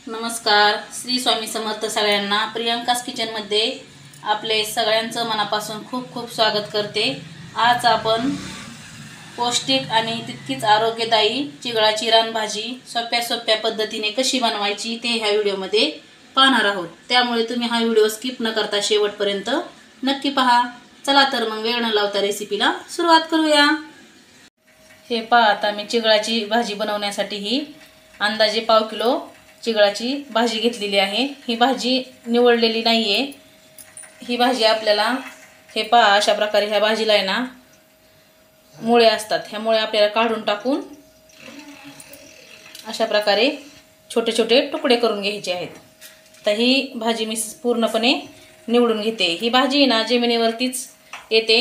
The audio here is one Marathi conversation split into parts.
नमस्कार, श्री स्वामी समर्थ सगळ्यांना। प्रियंकास किचनमध्ये आपले सगळ्यांचं मनापासून खूप खूप स्वागत करते। आज आपण पौष्टिक आणि तितकीच आरोग्यदायी चिगळाची रानभाजी सोप्या पद्धतीने कशी बनवायची ते ह्या व्हिडिओमध्ये पाहणार आहोत। त्यामुळे तुम्ही हा व्हिडिओ स्किप न करता शेवटपर्यंत नक्की पहा। चला तर मग वेळ न लावता रेसिपीला सुरुवात करूया। हे पहा, आता मी चिगळाची भाजी बनवण्यासाठी ही अंदाजे पाव किलो चिगळाची भाजी घेतलेली आहे। ही भाजी निवडलेली नाहीये। ही भाजी आपल्याला हे पहा अशा प्रकारे ह्या भाजीला आहे ना मुळे असतात। ह्या मुळे आपल्याला काढून टाकून अशा प्रकारे छोटे छोटे तुकडे करून घ्यायचे आहेत। तर ही भाजी मी पूर्णपणे निवडून घेते। ही भाजी ना जमिनीवरतीच येते,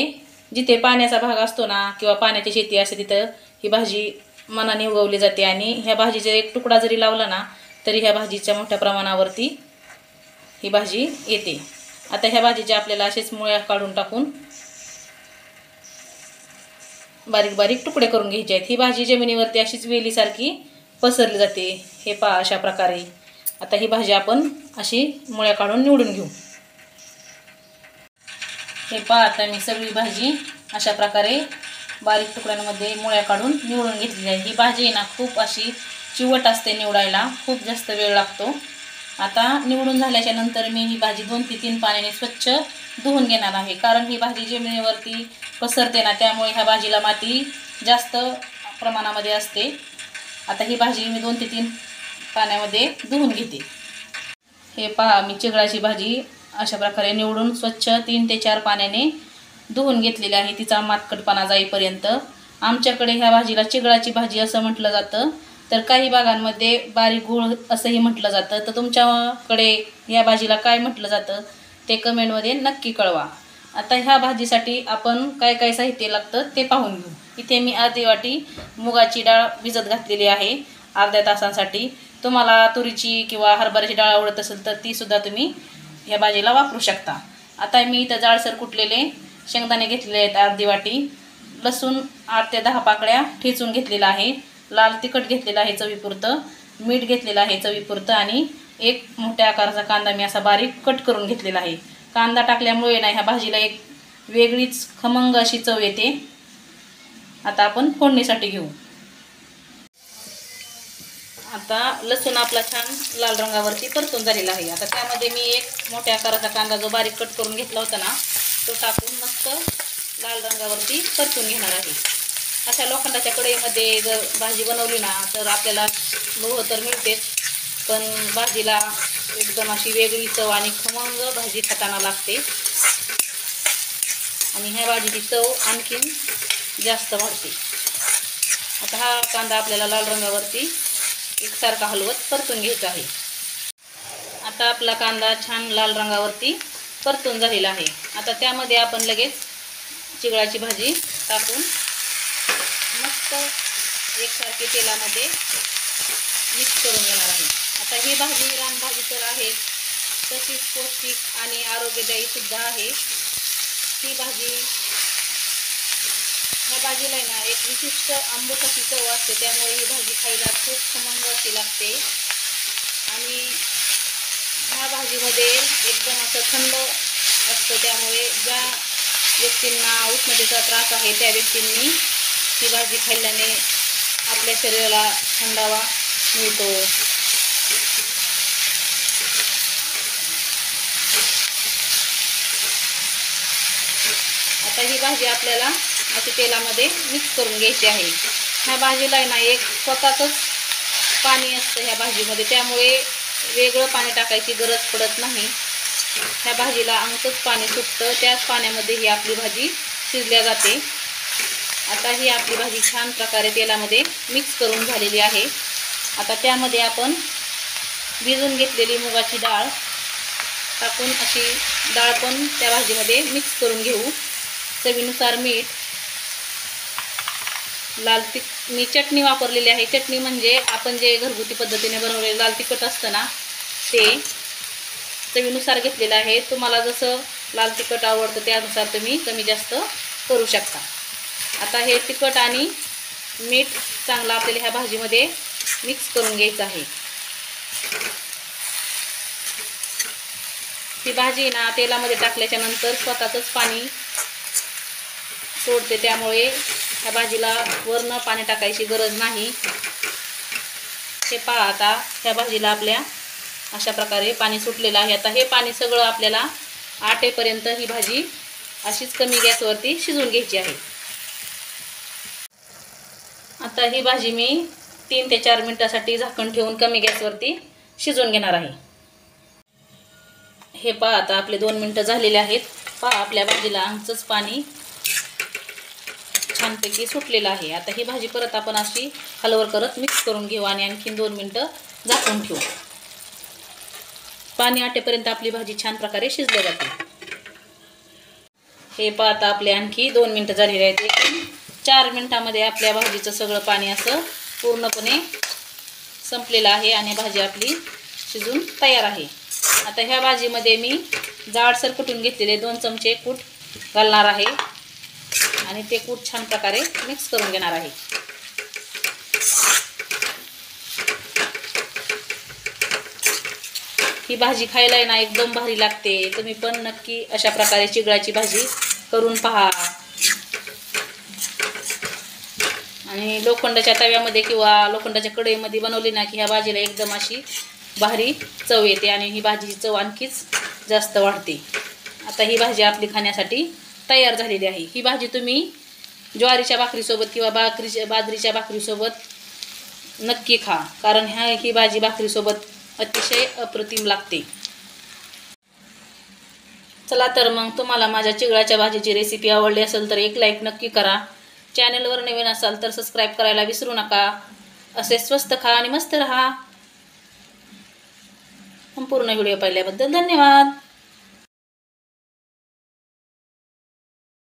जिथे पाण्याचा भाग असतो ना किंवा पाण्याची शेती असते तिथं ही भाजी मनाने उगवली जाते। आणि ह्या भाजीचा एक तुकडा जरी लावला ना तरी ह्या भाजीच्या मोठ्या प्रमाणावरती ही भाजी येते। आता ह्या भाजीचे आपल्याला असेच मुळ्या काढून टाकून बारीक बारीक तुकडे करून घ्यायचे आहेत। ही भाजी जमिनीवरती अशीच वेलीसारखी पसरली जाते। हे पहा अशा प्रकारे। आता ही भाजी आपण अशी मुळ्या काढून निवडून घेऊ। हे पहा, आता मी सगळी भाजी अशा प्रकारे बारीक तुकड्यांमध्ये मुळ्या काढून निवडून घेतली आहे। ही भाजी ना खूप अशी चिवट असते, निवडायला खूप जास्त वेळ लागतो। आता निवडून झाल्याच्या नंतर मी ही भाजी 2 ते 3 पाण्याने स्वच्छ धुवून घेणार आहे, कारण ही भाजी जमिनीवरती पसरते ना त्यामुळे ह्या भाजीला माती जास्त प्रमाणामध्ये असते। आता ही भाजी मी 2 ते 3 पाण्यामध्ये धुवून घेते। हे पहा, मी चिगळाची भाजी अशा प्रकारे निवडून स्वच्छ 3 ते 4 पाण्याने धुवून घेतलेली आहे, तिचा मातकटपणा जाईपर्यंत। आमच्याकडे ह्या भाजीला चिगळाची भाजी असं म्हटलं जातं, तर काही भागांमध्ये बारीक गूळ असंही म्हटलं जातं। तर तुमच्याकडे या भाजीला काय म्हटलं जातं ते कमेंटमध्ये नक्की कळवा। आता ह्या भाजीसाठी आपण काय काय साहित्य लागतं ते पाहून घेऊ। इथे मी अर्धी वाटी मुगाची डाळ भिजत घातलेली आहे अर्ध्या तासांसाठी। तुम्हाला तुरीची किंवा हरभऱ्याची डाळ आवडत असेल तर ती सुद्धा तुम्ही ह्या भाजीला वापरू शकता। आता मी इथं जाडसर कुटलेले शेंगदाणे घेतलेले आहेत अर्धी वाटी, लसूण 8 ते 10 पाकळ्या ठेचून घेतलेला आहे, लाल तिखट घेतलेला आहे चवीपुरतं, मीठ घेतलेलं आहे चवीपुरतं आणि एक मोठ्या आकाराचा कांदा मी असा बारीक कट करून घेतलेला आहे। कांदा टाकल्यामुळे ना ह्या भाजीला एक वेगळीच खमंग अशी चव येते। आता आपण फोडणीसाठी घेऊ। आता लसूण आपला छान लाल रंगावरती परतून झालेला आहे। आता त्यामध्ये मी एक मोठ्या आकाराचा कांदा जो बारीक कट करून घेतला होता ना तो टाकून मस्त लाल रंगावरती परतून घेणार आहे। अशा लोखंडाच्या कढईमध्ये जर भाजी बनवली ना तर आपल्याला लोह तर मिळतेच, पण भाजीला एकदम अशी वेगळी चव आणि खमंग भाजी खाताना लागते आणि ह्या भाजीची चव आणखीन जास्त वाढते। आता हा कांदा आपल्याला लाल रंगावरती एकसारखा हलवत परतून घ्यायचा आहे। आता आपला कांदा छान लाल रंगावरती परतून झालेला आहे। आता त्यामध्ये आपण लगेच चिगळाची भाजी टाकून मस्त एकसारखी तेलामध्ये मिक्स करून घेणार आहे। आता ही भाजी रानभाजी तर आहे, तशीच पौष्टिक आणि आरोग्यदायी सुद्धा आहे। ही भाजी ह्या भाजीला ना एक विशिष्ट आंबट अशी चव असते, त्यामुळे ही भाजी खायला खूप खमंग अशी लागते। आणि ह्या भाजीमध्ये एकदम असं थंड असतं, त्यामुळे ज्या व्यक्तींना उष्णतेचा त्रास आहे त्या व्यक्तींनी ही भाजी खाल्ल्याने आपल्या शरीराला थंडावा मिळतो। आता ही भाजी आपल्याला अशी तेलामध्ये मिक्स करून घ्यायची आहे। ह्या भाजीला ना एक स्वतःच पाणी असतं ह्या भाजीमध्ये, त्यामुळे वेगळं पाणी टाकायची गरज पडत नाही। ह्या भाजीला अंगच पाणी सुटतं, त्याच पाण्यामध्ये ही आपली भाजी शिजल्या जाते। आता ही आपली भाजी छान प्रकारे तेलामध्ये मिक्स करून झालेली आहे। आता त्यामध्ये आपण भिजून घेतलेली मुगाची डाळ टाकून अशी डाळ पण त्या भाजीमध्ये मिक्स करून घेऊ। चवीनुसार मीठ, मी चटणी वापरलेली आहे। चटणी म्हणजे आपण जे घरगुती पद्धतीने बनवलेलं लाल तिखट असतं ना ते चवीनुसार घेतलेलं आहे। तुम्हाला जसं लाल तिखट आवडतं त्यानुसार तुम्ही कमी जास्त करू शकता। आता हे तिखट आणि मीठ चांगलं आपल्याला ह्या भाजीमध्ये मिक्स करून घ्यायचं आहे। ही भाजी ना तेलामध्ये टाकल्याच्या नंतर स्वतःच पाणी सोडते, त्यामुळे ह्या भाजीला वरनं पाणी टाकायची गरज नाही। हे पहा आता ह्या भाजीला आपल्या अशा प्रकारे पाणी सुटलेलं आहे। आता हे पाणी सगळं आपल्याला आटेपर्यंत ही भाजी अशीच कमी गॅसवरती शिजवून घ्यायची आहे। आता ही भाजी मी 3 ते 4 मिनिटासाठी झाकण ठेवून कमी गॅसवरती शिजवून घेणार आहे। हे पहा आता आपले 2 मिनिटं झालेले आहेत। पहा आपल्या भाजीला अंगचंच पाणी छानपैकी सुटलेलं आहे। आता ही भाजी परत आपण अशी हलवर करत मिक्स करून घेऊ आणि आणखीन 2 मिनिटं झाकून ठेवू। पाणी आटेपर्यंत आपली भाजी छान प्रकारे शिजली जाते। हे पहा आता आपले आणखी 2 मिनिटं झालेले आहेत। 4 मिनिटांमध्ये आपल्या भाजीचं सगळं पाणी असं पूर्णपणे संपलेलं आहे आणि भाजी आपली शिजून तयार आहे। आता ह्या भाजीमध्ये मी जाडसर कुटून घेतलेले 2 चमचे कूट घालणार आहे आणि ते कूट छान प्रकारे मिक्स करून घेणार आहे। ही भाजी खायला ना एकदम भारी लागते। तुम्ही पण नक्की अशा प्रकारे चिगळाची भाजी करून पहा आणि लोखंडाच्या तव्यामध्ये किंवा लोखंडाच्या कढईमध्ये बनवली ना की ह्या भाजीला एकदम अशी भारी चव येते आणि ही भाजीची चव आणखीच जास्त वाढते। आता ही भाजी आपली खाण्यासाठी तयार झालेली आहे। ही भाजी तुम्ही ज्वारीच्या भाकरीसोबत किंवा बाजरीच्या भाकरीसोबत नक्की खा, कारण ही भाजी भाकरीसोबत अतिशय अप्रतिम लागते। चला तर मग तुम्हाला माझ्या चिगळाच्या भाजीची रेसिपी आवडली असेल तर एक लाईक नक्की करा। चॅनलवर नवीन असाल तर सबस्क्राईब करायला विसरू नका। असे स्वस्त खा आणि मस्त रहा। संपूर्ण व्हिडिओ पाहिल्याबद्दल धन्यवाद।